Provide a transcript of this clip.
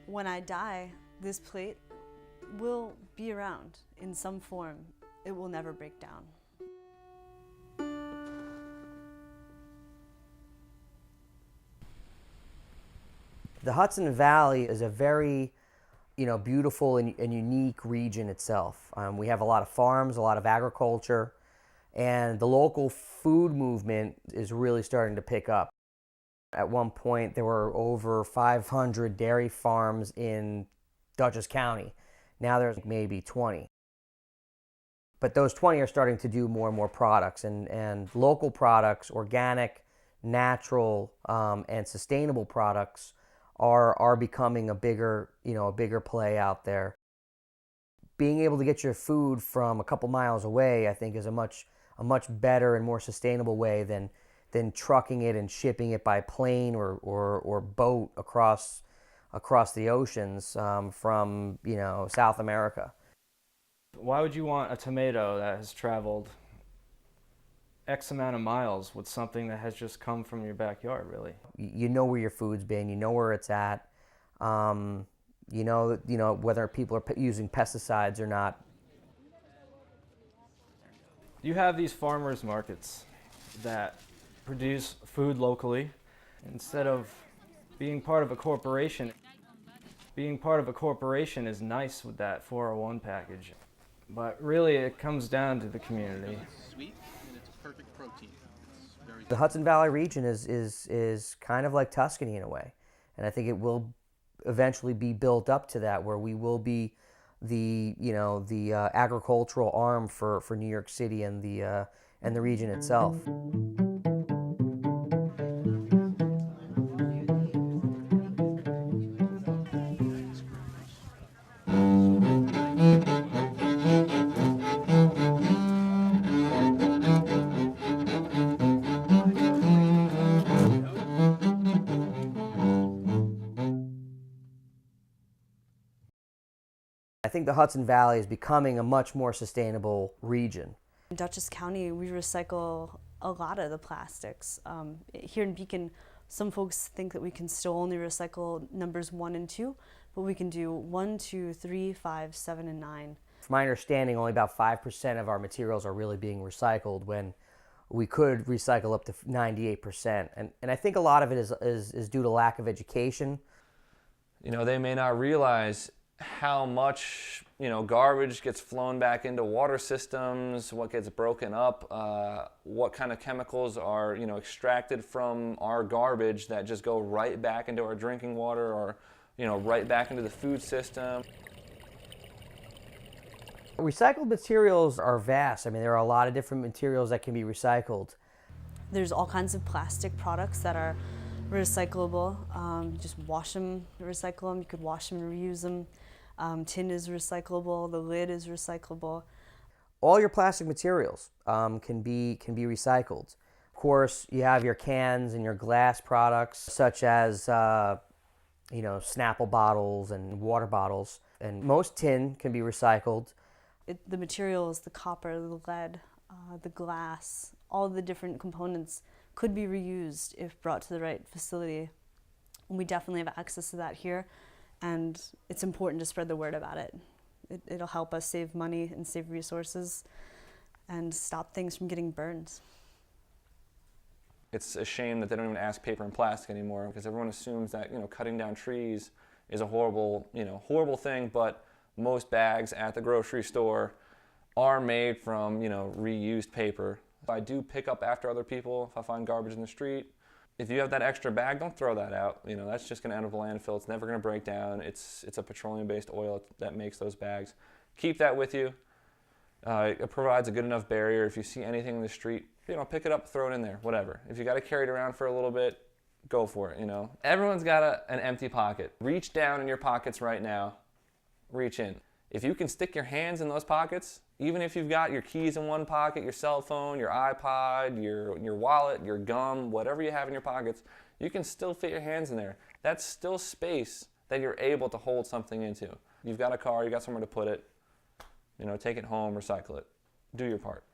When I die, this plate will be around in some form. It will never break down. The Hudson Valley is a very, beautiful and unique region itself. We have a lot of farms, a lot of agriculture, and the local food movement is really starting to pick up. At one point, there were over 500 dairy farms in Dutchess County. Now there's maybe 20. But those 20 are starting to do more and more products, and local products, organic, natural, and sustainable products are becoming a bigger play out there. Being able to get your food from a couple miles away, I think, is a much better and more sustainable way than trucking it and shipping it by plane or boat across the oceans from South America. Why would you want a tomato that has traveled X amount of miles with something that has just come from your backyard, really? You know where your food's been, you know where it's at, you know whether people are using pesticides or not. You have these farmers markets that produce food locally. Instead of being part of a corporation, is nice with that 401 package. But really, it comes down to the community. It's sweet and it's perfect protein. The Hudson Valley region is kind of like Tuscany in a way, and I think it will eventually be built up to that, where we will be the agricultural arm for New York City and the region itself. I think the Hudson Valley is becoming a much more sustainable region. In Dutchess County, we recycle a lot of the plastics. Here in Beacon, some folks think that we can still only recycle numbers 1 and 2, but we can do 1, 2, 3, 5, 7, and 9. From my understanding, only about 5% of our materials are really being recycled, when we could recycle up to 98%. And I think a lot of it is due to lack of education. They may not realize how much garbage gets flown back into water systems, what gets broken up, what kind of chemicals are extracted from our garbage that just go right back into our drinking water, or right back into the food system. Recycled materials are vast. I mean, there are a lot of different materials that can be recycled. There's all kinds of plastic products that are recyclable. Just wash them, recycle them. You could wash them and reuse them. Tin is recyclable. The lid is recyclable. All your plastic materials can be recycled. Of course, you have your cans and your glass products, such as Snapple bottles and water bottles. And most tin can be recycled. The materials, the copper, the lead, the glass, all the different components could be reused if brought to the right facility. And we definitely have access to that here, and it's important to spread the word about it. It'll help us save money and save resources and stop things from getting burned. It's a shame that they don't even ask paper and plastic anymore, because everyone assumes that cutting down trees is a horrible thing, but most bags at the grocery store are made from reused paper. If I do pick up after other people, if I find garbage in the street, if you have that extra bag, don't throw that out. That's just going to end up in a landfill. It's never going to break down. It's a petroleum-based oil that makes those bags. Keep that with you. It provides a good enough barrier. If you see anything in the street, pick it up, throw it in there, whatever. If you got to carry it around for a little bit, go for it. Everyone's got an empty pocket. Reach down in your pockets right now. Reach in. If you can stick your hands in those pockets, even if you've got your keys in one pocket, your cell phone, your iPod, your wallet, your gum, whatever you have in your pockets, you can still fit your hands in there. That's still space that you're able to hold something into. You've got a car, you got somewhere to put it, take it home, recycle it. Do your part.